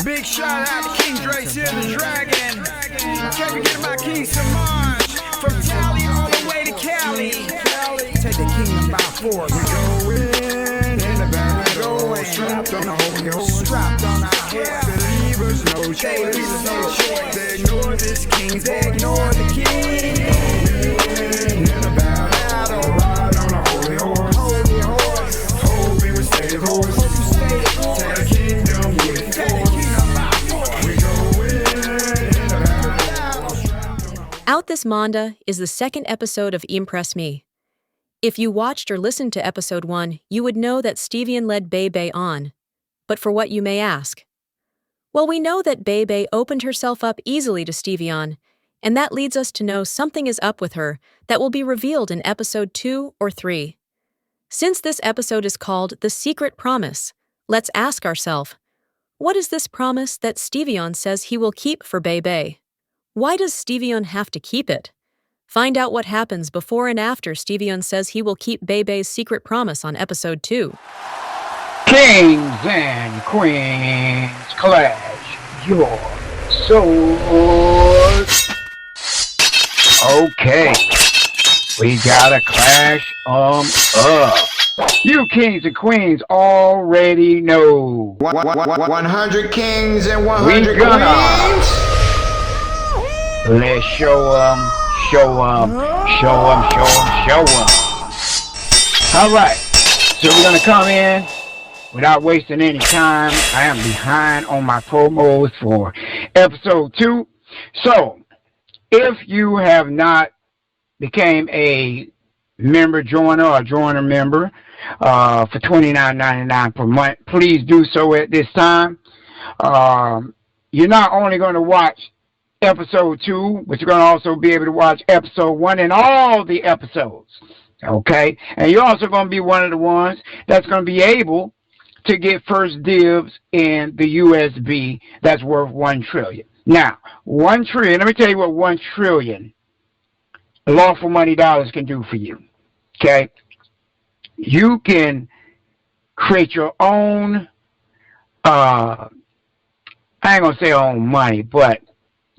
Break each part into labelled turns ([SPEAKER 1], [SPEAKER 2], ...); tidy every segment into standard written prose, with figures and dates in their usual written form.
[SPEAKER 1] Big shout out to King Drake's here, the Dragon. Can we get my keys to Mars? From Cali all the way to Cali. Take the kingdom by force. We going in the back, we going. Strapped on the holy horse. Strapped on our head. Believers no choice. They ignore this king. They ignore the king. In the battle. Ride on the holy horse. Holy horse. Hoping we stay the course. Take the kingdom with force.
[SPEAKER 2] Out This Manda is the second episode of Impress Me. If you watched or listened to episode 1, you would know that Stevian led Bebe on. But for what, you may ask? Well, we know that Bebe opened herself up easily to Stevian, and that leads us to know something is up with her that will be revealed in episode 2 or 3. Since this episode is called The Secret Promise, let's ask ourselves, what is this promise that Stevian says he will keep for Bebe? Why does Stevian have to keep it? Find out what happens before and after Stevian says he will keep Bebe's secret promise on episode 2.
[SPEAKER 3] Kings and Queens clash your swords. Okay, we got a clash up. You kings and queens already know.
[SPEAKER 1] 100 kings and 100
[SPEAKER 3] We gonna
[SPEAKER 1] queens.
[SPEAKER 3] let's show 'em. All right, so we're gonna come in without wasting any time. I am behind on my promos for episode 2. So, if you have not became a member joiner or joiner member for $29.99 per month, please do so at this time. You're not only going to watch episode 2, but you're going to also be able to watch episode 1 and all the episodes. Okay? And you're also going to be one of the ones that's going to be able to get first dibs in the USB that's worth $1 trillion. Now, $1 trillion, let me tell you what $1 trillion lawful money dollars can do for you. Okay? You can create your own, I ain't going to say own money, but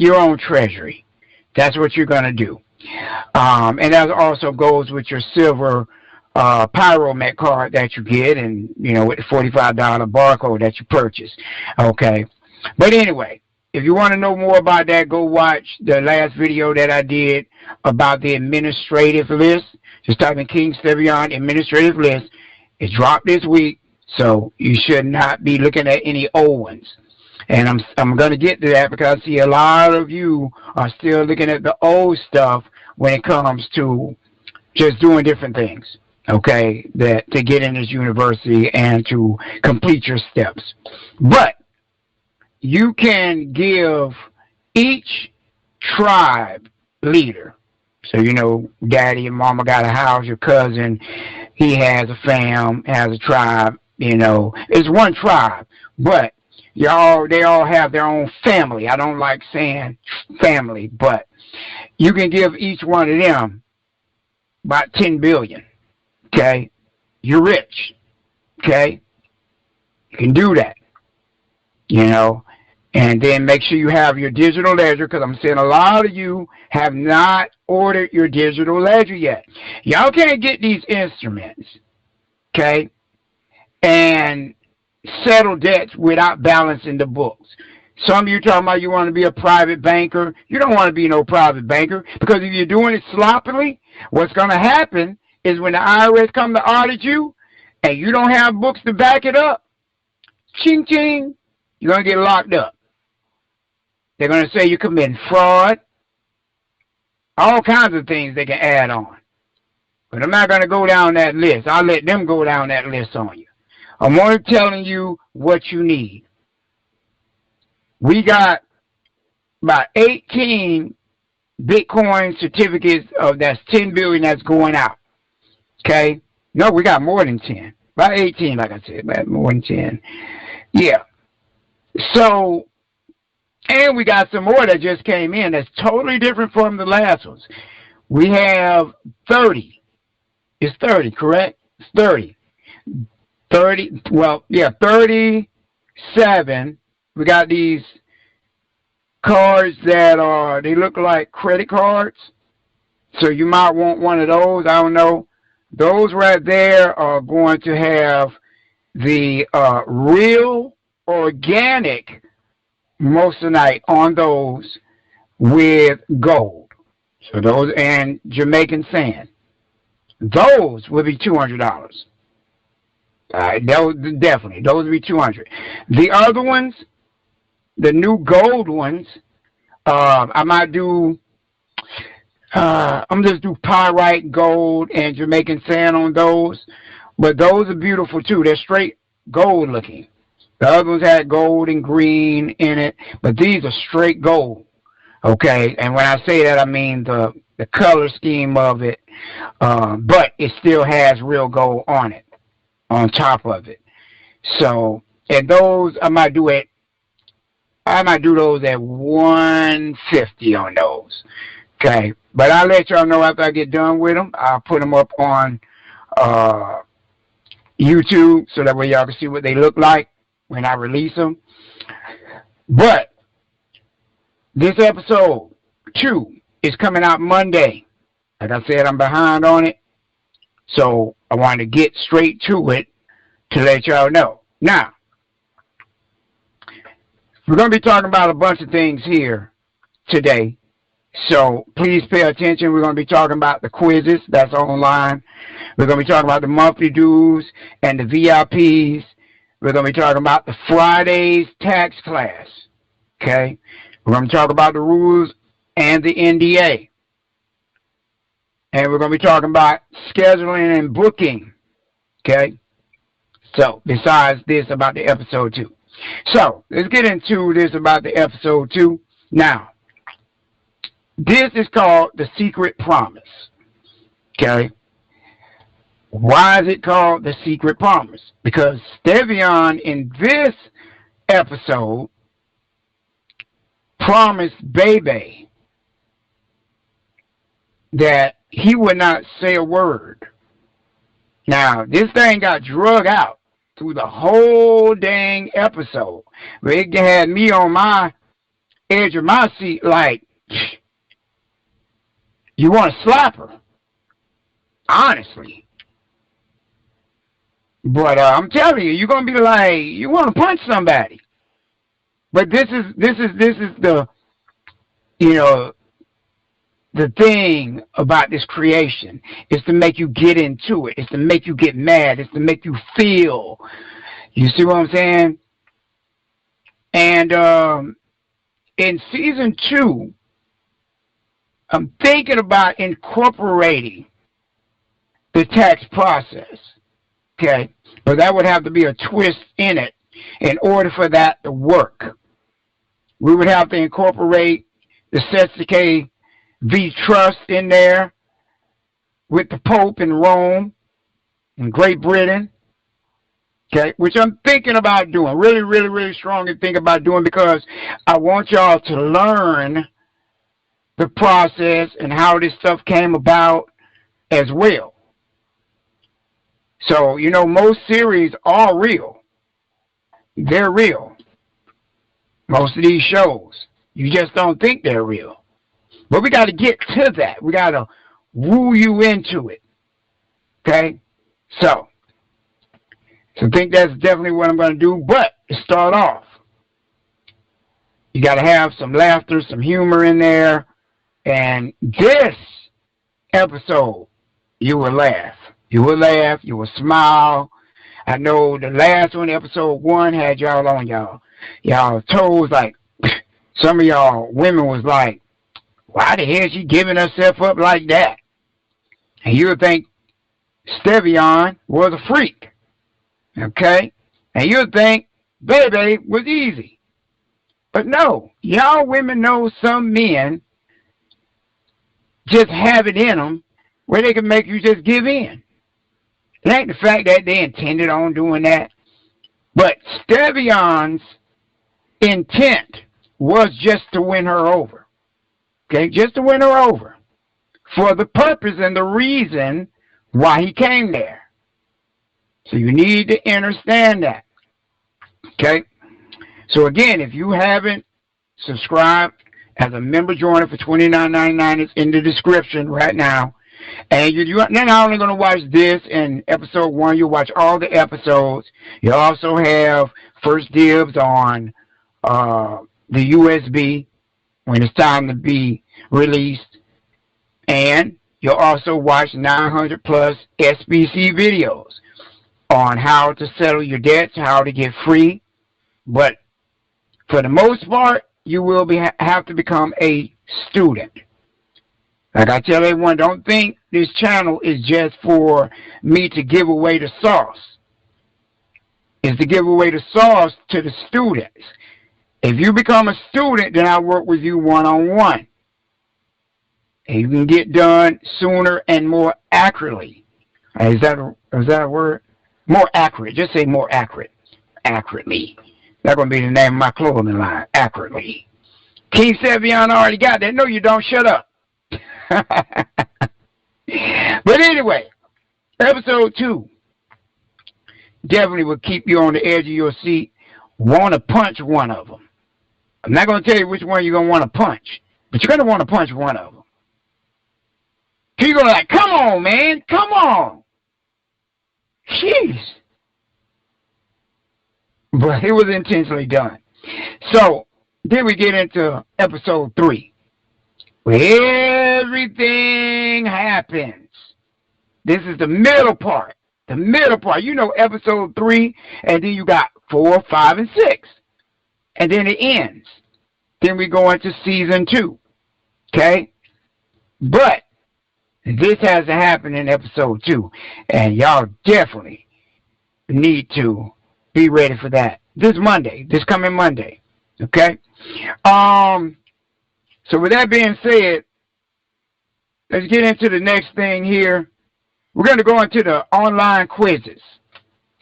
[SPEAKER 3] your own treasury. That's what you're going to do. And that also goes with your silver Pyromet card that you get, and, you know, with the $45 barcode that you purchase. Okay. But anyway, if you want to know more about that, go watch the last video that I did about the administrative list. Just type in King Stevian administrative list. It dropped this week, so you should not be looking at any old ones. And I'm going to get to that because I see a lot of you are still looking at the old stuff when it comes to just doing different things, okay, that to get in this university and to complete your steps. But you can give each tribe leader, so you know, daddy and mama got a house, your cousin, he has a fam, has a tribe, you know, it's one tribe, but they all have their own family. I don't like saying family, but you can give each one of them about 10 billion. Okay? You're rich. Okay? You can do that. You know? And then make sure you have your digital ledger, because I'm seeing a lot of you have not ordered your digital ledger yet. Y'all can't get these instruments. Okay? And settle debts without balancing the books. Some of you talking about you want to be a private banker. You don't want to be no private banker, because if you're doing it sloppily, what's going to happen is when the IRS come to audit you and you don't have books to back it up, ching ching, you're going to get locked up. They're going to say you're committing fraud, all kinds of things they can add on. But I'm not going to go down that list. I'll let them go down that list on you. I'm only telling you what you need. We got about 18 Bitcoin certificates of that's 10 billion that's going out. Okay? No, we got more than 10. About 18, like I said, about more than 10. Yeah. So, and we got some more that just came in that's totally different from the last ones. We have 30. It's 30, correct? It's 30. 30, well, yeah, 37 We got these cards that they look like credit cards. So you might want one of those. I don't know. Those right there are going to have the real organic moissanite on those with gold. So those, and Jamaican sand. Those will be $200. Those definitely. Those will be $200. The other ones, the new gold ones, I might do. I'm just do pyrite gold and Jamaican sand on those, but those are beautiful too. They're straight gold looking. The other ones had gold and green in it, but these are straight gold. Okay, and when I say that, I mean the color scheme of it, but it still has real gold on it, on top of it. So, and those I might do those at $150 on those. Okay, but I'll let y'all know after I get done with them. I'll put them up on YouTube so that way y'all can see what they look like when I release them. But this episode 2 is coming out Monday. Like I said, I'm behind on it, so I want to get straight to it to let y'all know. Now, we're going to be talking about a bunch of things here today. So please pay attention. We're going to be talking about the quizzes that's online. We're going to be talking about the monthly dues and the VIPs. We're going to be talking about the Fridays tax class. Okay? We're going to talk about the rules and the NDA. And we're going to be talking about scheduling and booking. Okay? So, besides this about the episode 2. So, let's get into this about the episode 2. Now, this is called The Secret Promise. Okay? Why is it called The Secret Promise? Because Stevian in this episode promised Bebe that he would not say a word. Now, this thing got drug out through the whole dang episode. But it had me on my edge of my seat like, you want to slap her, honestly. But I'm telling you, you're gonna be like, you want to punch somebody. But this is the, you know, the thing about this creation is to make you get into it. It's to make you get mad. It's to make you feel. You see what I'm saying? And in season 2. I'm thinking about incorporating the tax process, okay? But that would have to be a twist in it in order for that to work. We would have to incorporate the Setsike V Trust in there with the Pope in Rome in Great Britain, okay? Which I'm thinking about doing, really, really, really strongly thinking about doing because I want y'all to learn the process and how this stuff came about as well. So, you know, most series are real. They're real. Most of these shows. You just don't think they're real. But we got to get to that. We got to woo you into it. Okay? So I think that's definitely what I'm going to do. But to start off, you got to have some laughter, some humor in there. And this episode, you will laugh. You will laugh. You will smile. I know the last one, episode 1, had y'all on y'all toes. Like, some of y'all women was like, why the hell is she giving herself up like that? And you would think Stevian was a freak. Okay? And you would think Bebe was easy. But no, y'all women know some men just have it in them where they can make you just give in. It ain't the fact that they intended on doing that. But Stevian's intent was just to win her over. Okay, just to win her over. For the purpose and the reason why he came there. So you need to understand that. Okay? So again, if you haven't subscribed as a member joiner for $29.99, it's in the description right now. And you're not only going to watch this in episode 1, you'll watch all the episodes. You also have first dibs on the USB when it's time to be released. And you'll also watch 900 plus SBC videos on how to settle your debts, how to get free. But for the most part, you will have to become a student. Like I tell everyone, don't think this channel is just for me to give away the sauce. It's to give away the sauce to the students. If you become a student, then I work with you one-on-one. And you can get done sooner and more accurately. Is that a word? More accurate. Just say more accurate. Accurately. That's going to be the name of my clothing line. Accurately. King Stevian already got that. No, you don't. Shut up. But anyway, episode 2 definitely will keep you on the edge of your seat. Want to punch one of them. I'm not going to tell you which one you're going to want to punch, but you're going to want to punch one of them. You're going to like, come on, man, come on. Jeez. But it was intentionally done. So then we get into episode 3. Where everything happens. This is the middle part. The middle part. You know, episode 3, and then you got 4, 5, and 6. And then it ends. Then we go into season 2. Okay? But this has to happen in episode 2. And y'all definitely need to be ready for that. This Monday. This coming Monday. Okay? So with that being said, let's get into the next thing here. We're going to go into the online quizzes.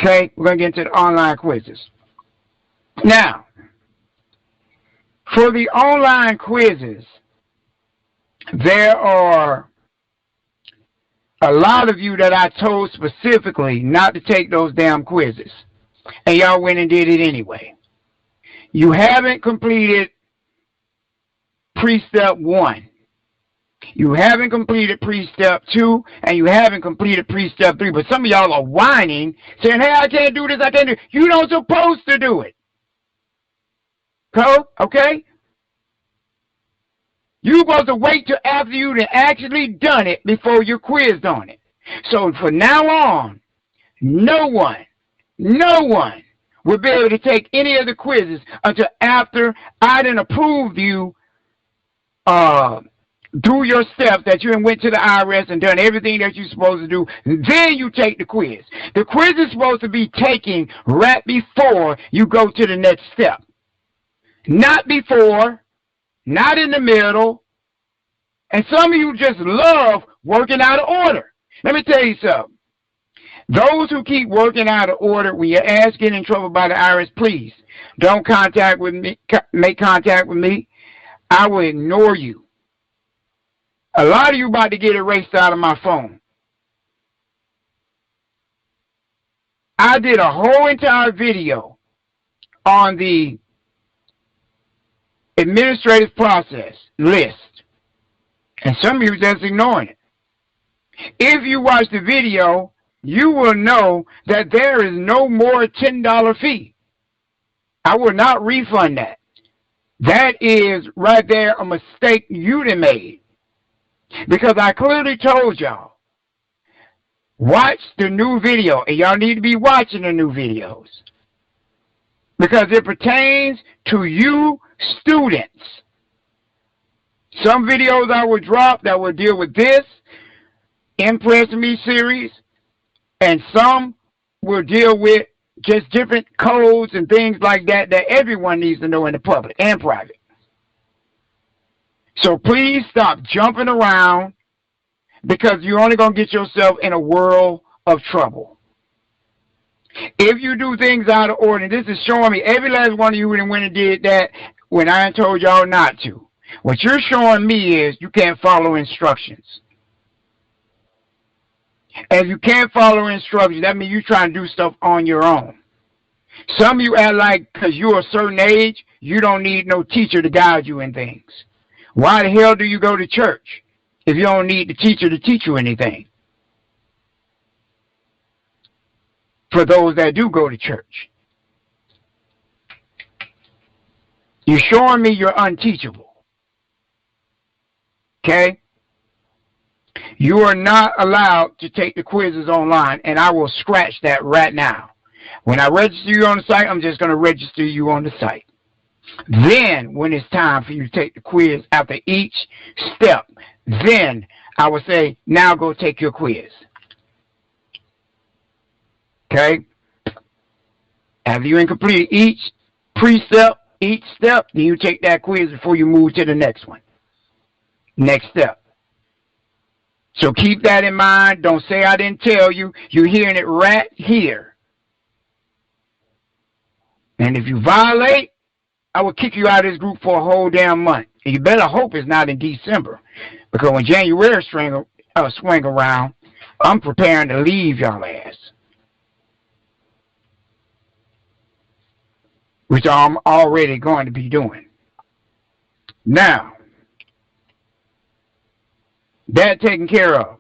[SPEAKER 3] Okay? We're going to get into the online quizzes. Now, for the online quizzes, there are a lot of you that I told specifically not to take those damn quizzes. And y'all went and did it anyway. You haven't completed pre-step 1. You haven't completed pre-step 2, and you haven't completed pre-step 3. But some of y'all are whining, saying, hey, I can't do this, I can't do it. You don't supposed to do it. Okay? You're supposed to wait till after you've actually done it before you're quizzed on it. So from now on, no one will be able to take any of the quizzes until after I done approved you do your steps that you went to the IRS and done everything that you're supposed to do. Then you take the quiz. The quiz is supposed to be taken right before you go to the next step. Not before, not in the middle. And some of you just love working out of order. Let me tell you something. Those who keep working out of order, when your ass get in trouble by the IRS, please don't make contact with me. I will ignore you. A lot of you about to get erased out of my phone. I did a whole entire video on the administrative process list. And some of you are just ignoring it. If you watch the video, you will know that there is no more $10 fee. I will not refund that. That is right there a mistake you done made. Because I clearly told y'all, watch the new video. And y'all need to be watching the new videos. Because it pertains to you students. Some videos I will drop that will deal with this Impress Me series. And some will deal with just different codes and things like that that everyone needs to know in the public and private. So please stop jumping around because you're only going to get yourself in a world of trouble. If you do things out of order, this is showing me every last one of you went and did that when I told y'all not to. What you're showing me is you can't follow instructions. And if you can't follow instructions, that means you're trying to do stuff on your own. Some of you act like because you're a certain age, you don't need no teacher to guide you in things. Why the hell do you go to church if you don't need the teacher to teach you anything? For those that do go to church. You're showing me you're unteachable. Okay? You are not allowed to take the quizzes online, and I will scratch that right now. When I register you on the site, I'm just going to register you on the site. Then, when it's time for you to take the quiz after each step, then I will say, now go take your quiz. Okay? After you complete each precept, each step, then you take that quiz before you move to the next one. Next step. So keep that in mind. Don't say I didn't tell you. You're hearing it right here. And if you violate, I will kick you out of this group for a whole damn month. And you better hope it's not in December. Because when January swing around, I'm preparing to leave y'all ass. Which I'm already going to be doing. Now, that taken care of.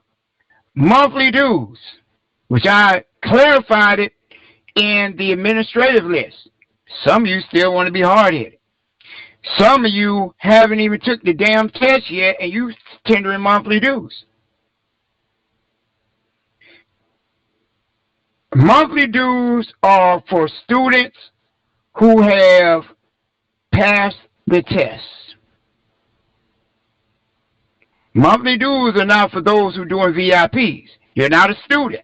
[SPEAKER 3] Monthly dues, which I clarified it in the administrative list. Some of you still want to be hard-headed. Some of you haven't even took the damn test yet, and you tendering monthly dues. Monthly dues are for students who have passed the test. Monthly dues are not for those who are doing VIPs. You're not a student.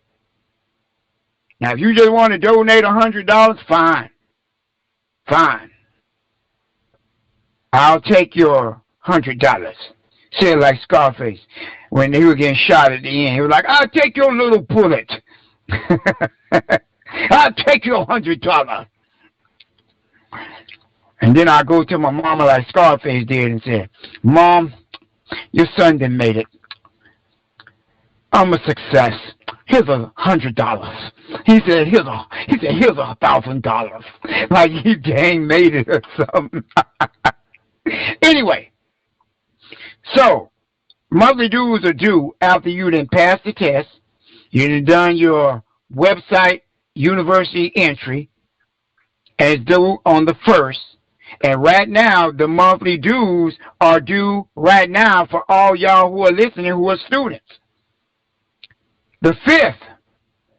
[SPEAKER 3] Now, if you just want to donate $100, fine. Fine. I'll take your $100. Say it like Scarface. When he was getting shot at the end, he was like, I'll take your little bullet. I'll take your $100. And then I go to my mama like Scarface did and said, Mom, your son done made it. I'm a success. Here's $100. He said, here's $1,000. Like he dang made it or something. Anyway, so monthly dues are due after you done passed the test. You done done your website university entry, and it's due on the 1st. And right now, the monthly dues are due right now for all y'all who are listening who are students. The 5th,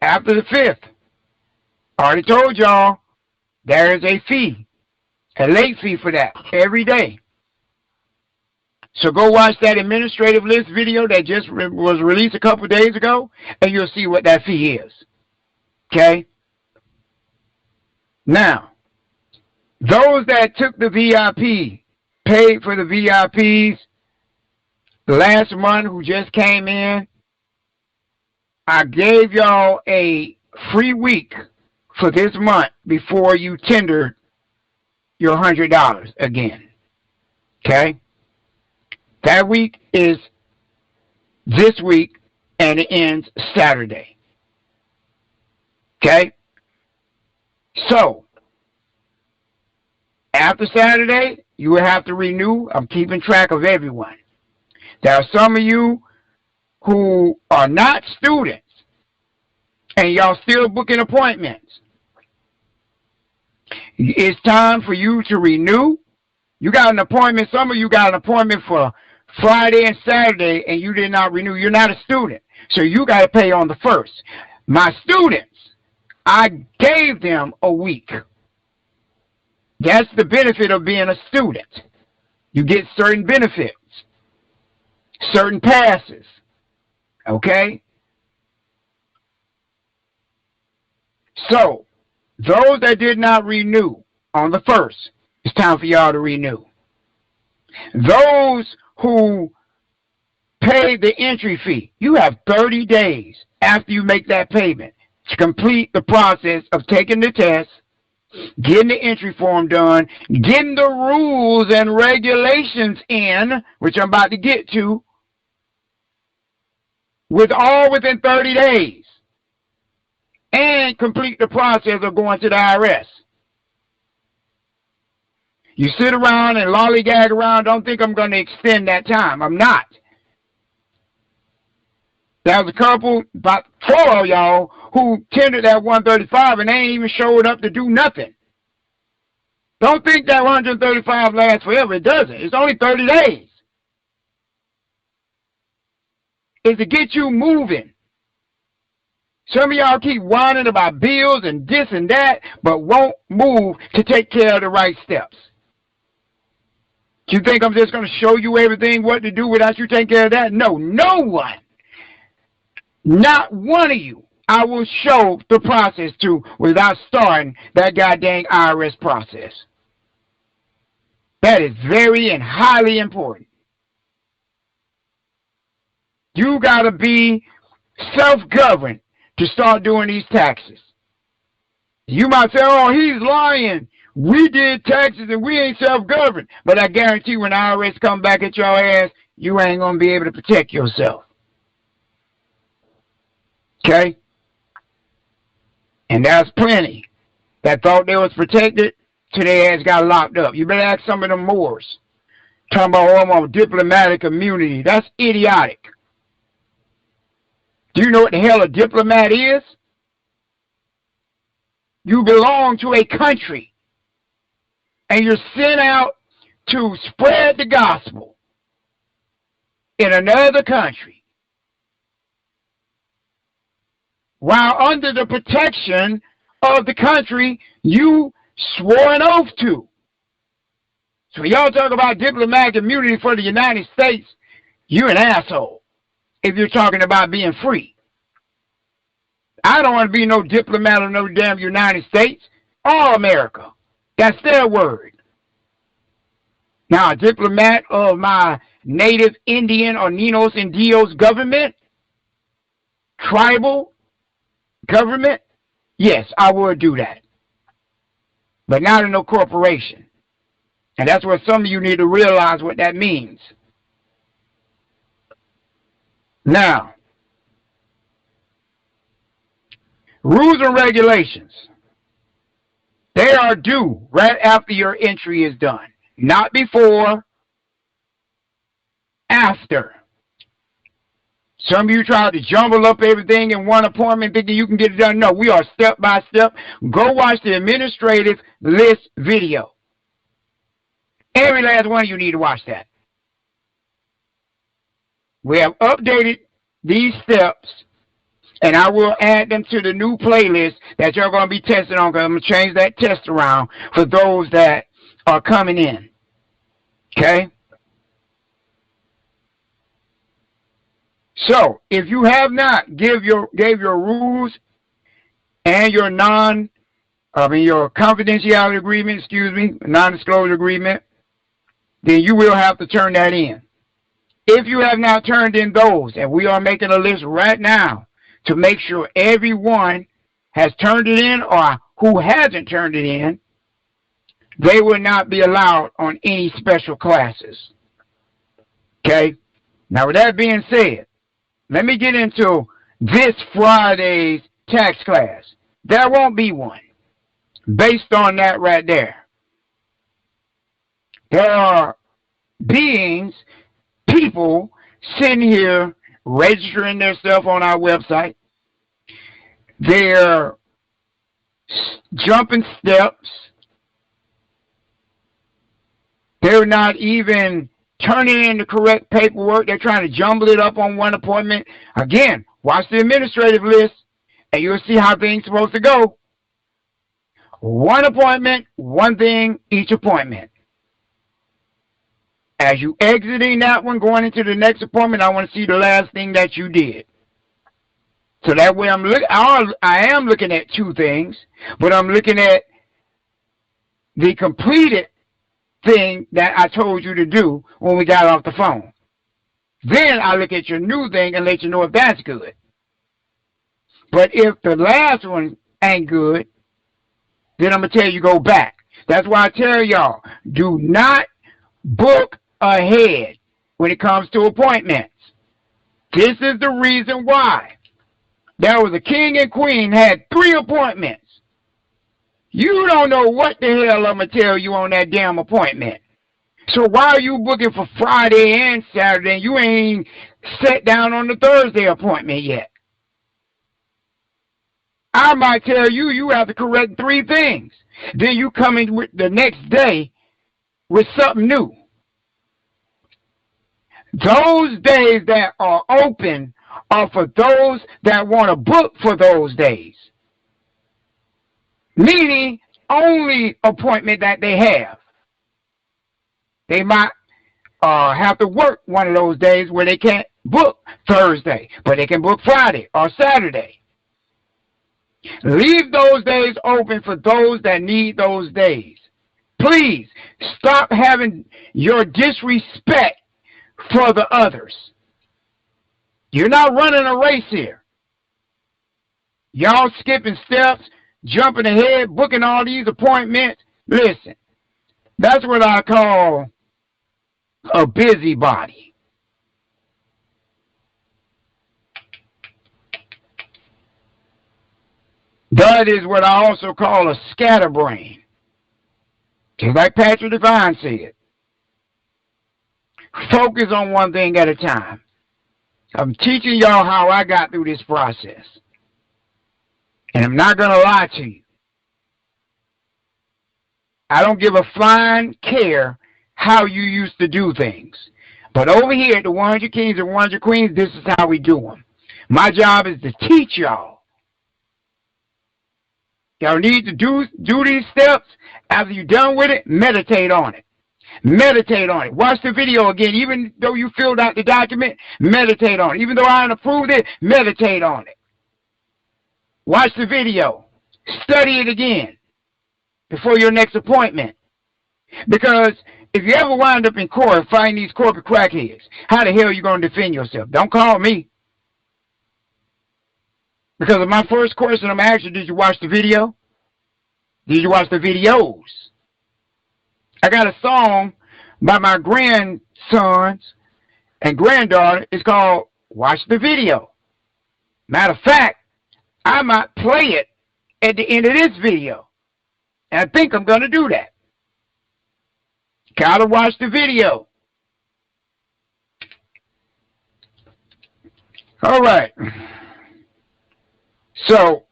[SPEAKER 3] after the 5th, I already told y'all there is a fee, a late fee for that every day. So go watch that administrative list video that just was released a couple days ago, and you'll see what that fee is. Okay? Now, those that took the VIP, paid for the VIPs last month who just came in, I gave y'all a free week for this month before you tendered your $100 again. Okay? That week is this week, and it ends Saturday. Okay? So, after Saturday, you will have to renew. I'm keeping track of everyone. There are some of you who are not students, and y'all still booking appointments. It's time for you to renew. You got an appointment. Some of you got an appointment for Friday and Saturday, and you did not renew. You're not a student, so you got to pay on the 1st. My students, I gave them a week. That's the benefit of being a student. You get certain benefits, certain passes. Okay? So, those that did not renew on the 1st, it's time for y'all to renew. Those who paid the entry fee, you have 30 days after you make that payment to complete the process of taking the test, getting the entry form done, getting the rules and regulations in, which I'm about to get to, all within 30 days, and complete the process of going to the IRS. You sit around and lollygag around. Don't think I'm going to extend that time. I'm not. There was a couple, about 4 of y'all, who tendered that 135 and they ain't even showed up to do nothing. Don't think that 135 lasts forever. It doesn't. It's only 30 days. It's to get you moving. Some of y'all keep whining about bills and this and that, but won't move to take care of the right steps. You think I'm just going to show you everything what to do without you taking care of that? No, no one. Not one of you I will show the process to without starting that goddamn IRS process. That is very and highly important. You got to be self-governed to start doing these taxes. You might say, oh, he's lying. We did taxes and we ain't self-governed. But I guarantee when the IRS come back at your ass, you ain't going to be able to protect yourself. Okay? And there's plenty that thought they was protected till their ass got locked up. You better ask some of them Moors. Talking about, oh, I'm on diplomatic immunity. That's idiotic. Do you know what the hell a diplomat is? You belong to a country. And you're sent out to spread the gospel in another country, while under the protection of the country you swore an oath to. So y'all talk about diplomatic immunity for the United States, you're an asshole if you're talking about being free. I don't want to be no diplomat of no damn United States or America. That's their word. Now, a diplomat of my native Indian or Ninos and Dios government, tribal government, yes, I would do that. But not in no corporation. And that's what some of you need to realize what that means. Now, rules and regulations. They are due right after your entry is done. Not before, after. Some of you try to jumble up everything in one appointment thinking you can get it done. No, we are step by step. Go watch the administrative list video. Every last one of you need to watch that. We have updated these steps, and I will add them to the new playlist that you're going to be testing on, because I'm going to change that test around for those that are coming in. Okay? So, if you have not gave your rules and your your confidentiality agreement, non-disclosure agreement, then you will have to turn that in. If you have not turned in those, and we are making a list right now to make sure everyone has turned it in, or who hasn't turned it in, they will not be allowed on any special classes. Okay? Now, with that being said, let me get into this Friday's tax class. There won't be one. Based on that right there. There are people sitting here registering their stuff on our website. They're jumping steps. They're not even turning in the correct paperwork. They're trying to jumble it up on one appointment. Again, watch the administrative list, and you'll see how things are supposed to go. One appointment, one thing each appointment. As you exiting that one, going into the next appointment, I want to see the last thing that you did. So that way I am looking at two things, but I'm looking at the completed thing that I told you to do when we got off the phone. Then I look at your new thing and let you know if that's good. But if the last one ain't good, then I'm going to tell you go back. That's why I tell y'all, do not book ahead when it comes to appointments. This is the reason why. There was a king and queen had 3 appointments. You don't know what the hell I'm going to tell you on that damn appointment. So why are you booking for Friday and Saturday and you ain't sat down on the Thursday appointment yet? I might tell you you have to correct 3 things. Then you come in with the next day with something new. Those days that are open are for those that want to book for those days. Meaning only appointment that they have. They might have to work one of those days where they can't book Thursday, but they can book Friday or Saturday. Leave those days open for those that need those days. Please stop having your disrespect for the others. You're not running a race here. Y'all skipping steps, jumping ahead, booking all these appointments. Listen, that's what I call a busybody. That is what I also call a scatterbrain. Just like Patrick Devine said. Focus on one thing at a time. I'm teaching y'all how I got through this process. And I'm not going to lie to you. I don't give a flying care how you used to do things. But over here at the 100 Kings and 100 Queens, this is how we do them. My job is to teach y'all. Y'all need to do these steps. After you're done with it, meditate on it. Meditate on it. Watch the video again. Even though you filled out the document, meditate on it. Even though I approved it, meditate on it. Watch the video. Study it again before your next appointment. Because if you ever wind up in court fighting these corporate crackheads, how the hell are you going to defend yourself? Don't call me. Because of my first question I'm asking, did you watch the video? Did you watch the videos? I got a song by my grandsons and granddaughter. It's called Watch the Video. Matter of fact, I might play it at the end of this video. And I think I'm going to do that. Gotta watch the video. All right. So,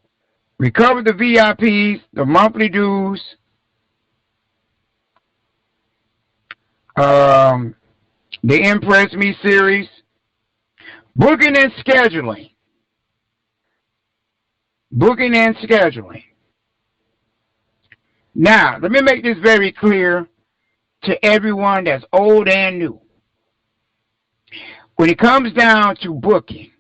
[SPEAKER 3] we covered the VIPs, the monthly dues, the Impress Me series, booking and scheduling. Booking and scheduling. Now, let me make this very clear to everyone that's old and new. When it comes down to booking,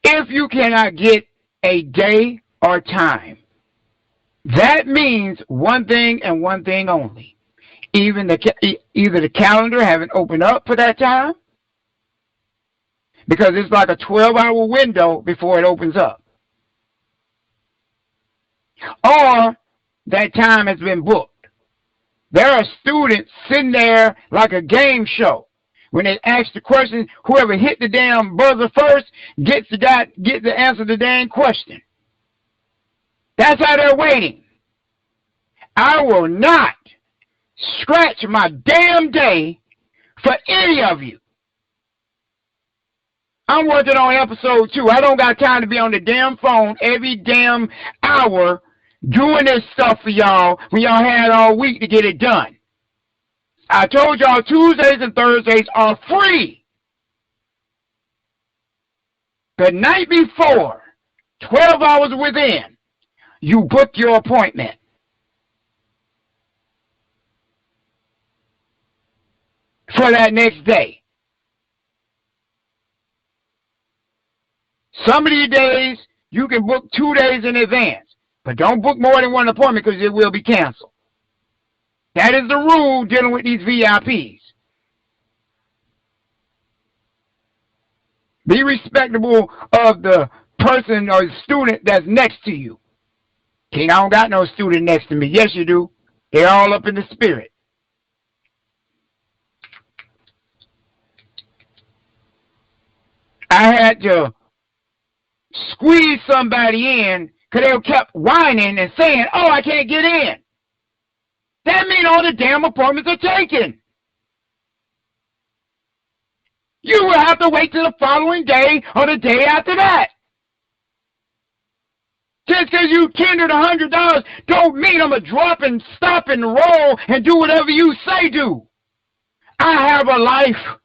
[SPEAKER 3] if you cannot get a day or time, that means one thing and one thing only. Either the calendar haven't opened up for that time, because it's like a 12-hour window before it opens up, or that time has been booked. There are students sitting there like a game show. When they ask the question, whoever hit the damn buzzer first gets to answer the damn question. That's how they're waiting. I will not scratch my damn day for any of you. I'm working on episode 2. I don't got time to be on the damn phone every damn hour doing this stuff for y'all when y'all had all week to get it done. I told y'all Tuesdays and Thursdays are free. The night before, 12 hours within, you book your appointment. For that next day. Some of these days, you can book 2 days in advance. But don't book more than one appointment because it will be canceled. That is the rule dealing with these VIPs. Be respectable of the person or the student that's next to you. King, I don't got no student next to me. Yes, you do. They're all up in the spirit. I had to squeeze somebody in because they kept whining and saying, oh, I can't get in. That means all the damn appointments are taken. You will have to wait till the following day or the day after that. Just because you tendered $100 don't mean I'm going to drop and stop and roll and do whatever you say do. I have a life.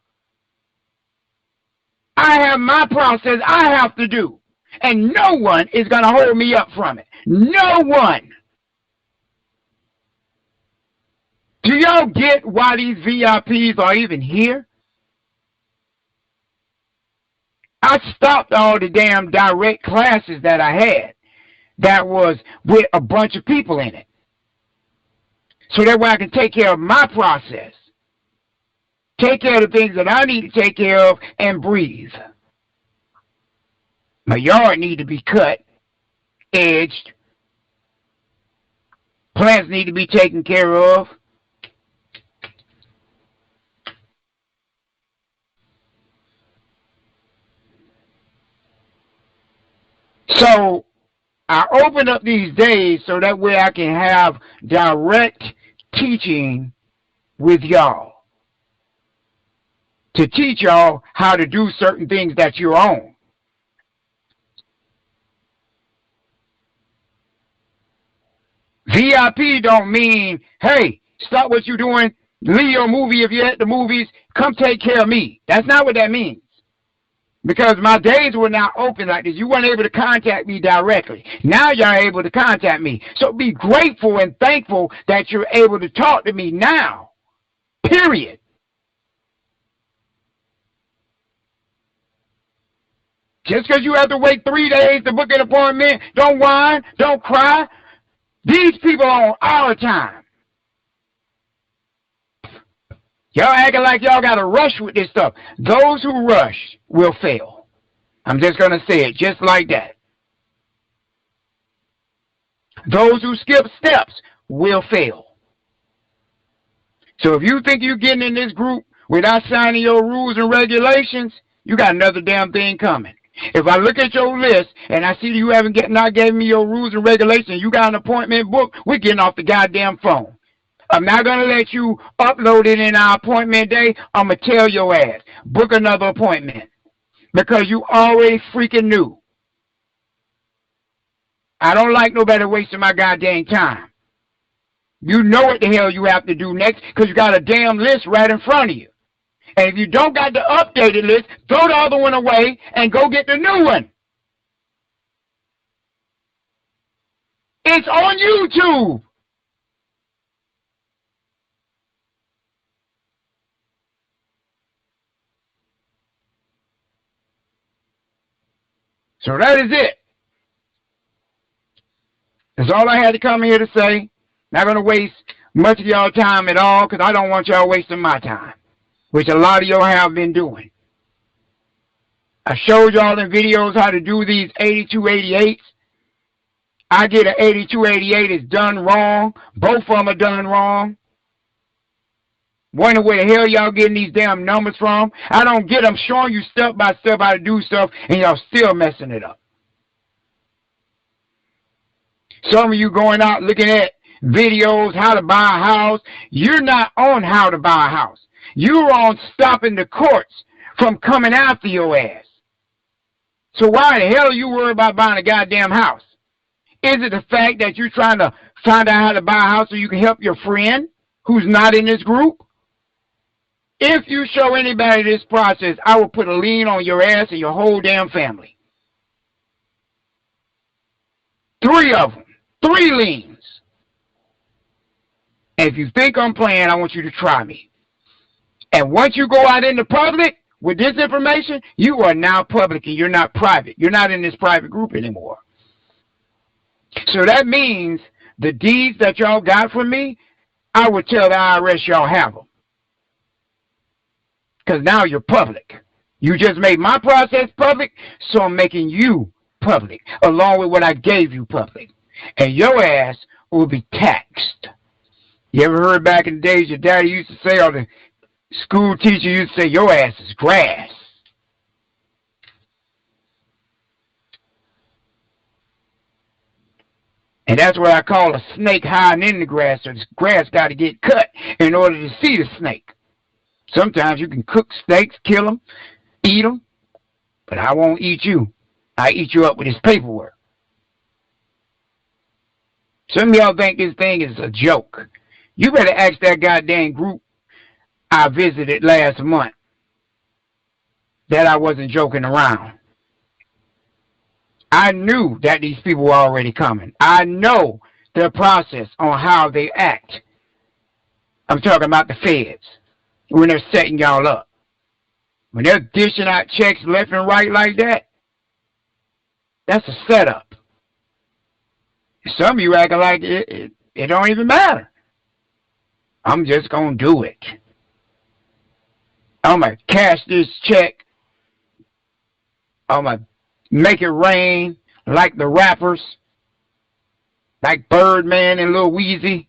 [SPEAKER 3] I have my process I have to do. And no one is going to hold me up from it. No one. Do y'all get why these VIPs are even here? I stopped all the damn direct classes that I had that was with a bunch of people in it. So that way I can take care of my process. Take care of the things that I need to take care of and breathe. My yard need to be cut, edged. Plants need to be taken care of. So I open up these days so that way I can have direct teaching with y'all. To teach y'all how to do certain things that you're on. VIP don't mean, hey, stop what you're doing, leave your movie if you're at the movies, come take care of me. That's not what that means. Because my days were not open like this. You weren't able to contact me directly. Now you're able to contact me. So be grateful and thankful that you're able to talk to me now. Period. Just because you have to wait 3 days to book an appointment, don't whine, don't cry. These people are on our time. Y'all acting like y'all got to rush with this stuff. Those who rush will fail. I'm just going to say it just like that. Those who skip steps will fail. So if you think you're getting in this group without signing your rules and regulations, you got another damn thing coming. If I look at your list and I see you haven't not given me your rules and regulations, you got an appointment booked, we're getting off the goddamn phone. I'm not going to let you upload it in our appointment day. I'm going to tell your ass, book another appointment. Because you already freaking knew. I don't like nobody wasting my goddamn time. You know what the hell you have to do next because you got a damn list right in front of you. And if you don't got the updated list, throw the other one away and go get the new one. It's on YouTube. So that is it. That's all I had to come here to say. Not going to waste much of y'all time at all because I don't want y'all wasting my time, which a lot of y'all have been doing. I showed y'all in videos how to do these 8288s. I get an 8288 is done wrong. Both of them are done wrong. Wonder where the hell y'all getting these damn numbers from. I don't get them showing you step by step how to do stuff and y'all still messing it up. Some of you going out looking at videos, how to buy a house. You're not on how to buy a house. You're on stopping the courts from coming after your ass. So why the hell are you worried about buying a goddamn house? Is it the fact that you're trying to find out how to buy a house so you can help your friend who's not in this group? If you show anybody this process, I will put a lien on your ass and your whole damn family. 3 of them. 3 liens. And if you think I'm playing, I want you to try me. And once you go out in the public with this information, you are now public and you're not private. You're not in this private group anymore. So that means the deeds that y'all got from me, I would tell the IRS y'all have them. Because now you're public. You just made my process public, so I'm making you public, along with what I gave you public. And your ass will be taxed. You ever heard back in the days your daddy used to say, or the school teacher used to say, your ass is grass. And that's what I call a snake hiding in the grass. So the grass got to get cut in order to see the snake. Sometimes you can cook snakes, kill them, eat them, but I won't eat you. I eat you up with this paperwork. Some of y'all think this thing is a joke. You better ask that goddamn group I visited last month that I wasn't joking around. I knew that these people were already coming. I know their process on how they act. I'm talking about the feds. When they're setting y'all up. When they're dishing out checks left and right like that, that's a setup. Some of you acting like it don't even matter. I'm just going to do it. I'm going to cash this check. I'm going to make it rain like the rappers, like Birdman and Lil Weezy.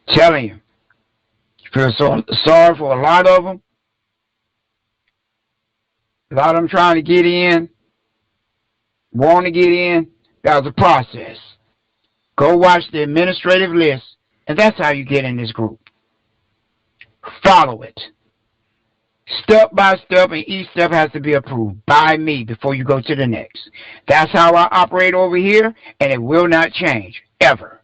[SPEAKER 3] Telling you, feel so sorry for a lot of them. A lot of them trying to get in, want to get in. That was a process. Go watch the administrative list, and that's how you get in this group. Follow it. Step by step, and each step has to be approved by me before you go to the next. That's how I operate over here, and it will not change, ever.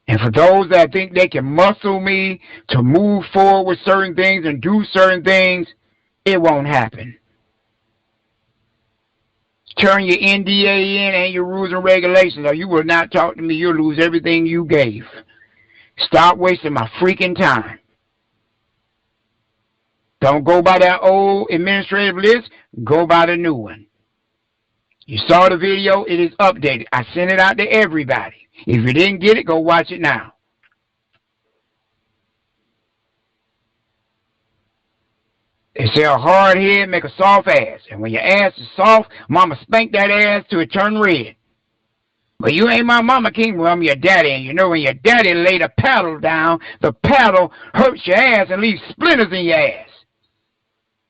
[SPEAKER 3] And for those that think they can muscle me to move forward with certain things and do certain things, it won't happen. Turn your NDA in and your rules and regulations, or you will not talk to me. You'll lose everything you gave. Stop wasting my freaking time. Don't go by that old administrative list. Go by the new one. You saw the video. It is updated. I sent it out to everybody. If you didn't get it, go watch it now. They say a hard head make a soft ass. And when your ass is soft, mama spank that ass till it turn red. But you ain't my mama, King. Well, I'm your daddy. And you know when your daddy lay the paddle down, the paddle hurts your ass and leaves splinters in your ass.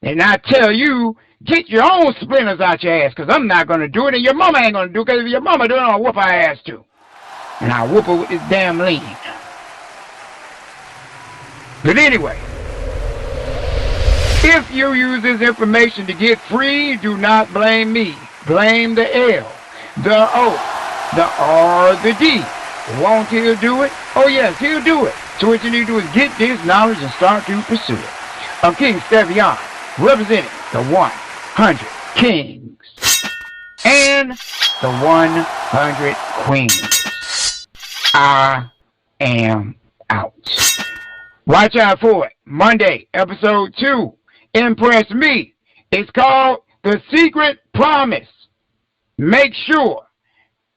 [SPEAKER 3] And I tell you, get your own splinters out your ass, because I'm not going to do it, and your mama ain't going to do it, because if your mama do it, I'll whoop her ass too. And I'll whoop her with this damn lean. But anyway, if you use this information to get free, do not blame me. Blame the L, the O, the R, the D. Won't he do it? Oh yes, he'll do it. So what you need to do is get this knowledge and start to pursue it. I'm King Stevian, representing the 100 Kings and the 100 Queens. I am out. Watch out for it. Monday, episode 2. Impress Me. It's called The Secret Promise. Make sure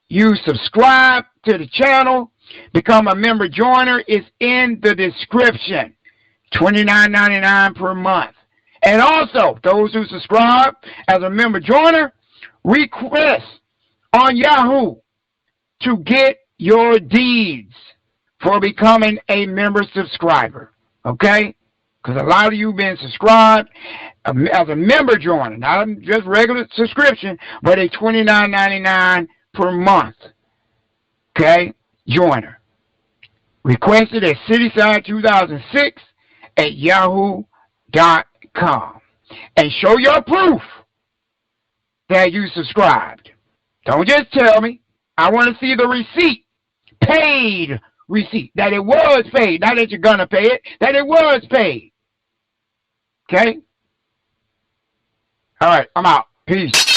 [SPEAKER 3] you subscribe to the channel. Become a member joiner. It's in the description. $29.99 per month. And also, those who subscribe as a member joiner, request on Yahoo to get your deeds for becoming a member subscriber. Okay? Because a lot of you been subscribed as a member joiner, not just regular subscription, but a $29.99 per month. Okay? Joiner. Requested at Cityside2006 at yahoo.com. And show your proof that you subscribed. Don't just tell me. I want to see the receipt. Paid receipt. That it was paid. Not that you're going to pay it. That it was paid. Okay? All right. I'm out. Peace.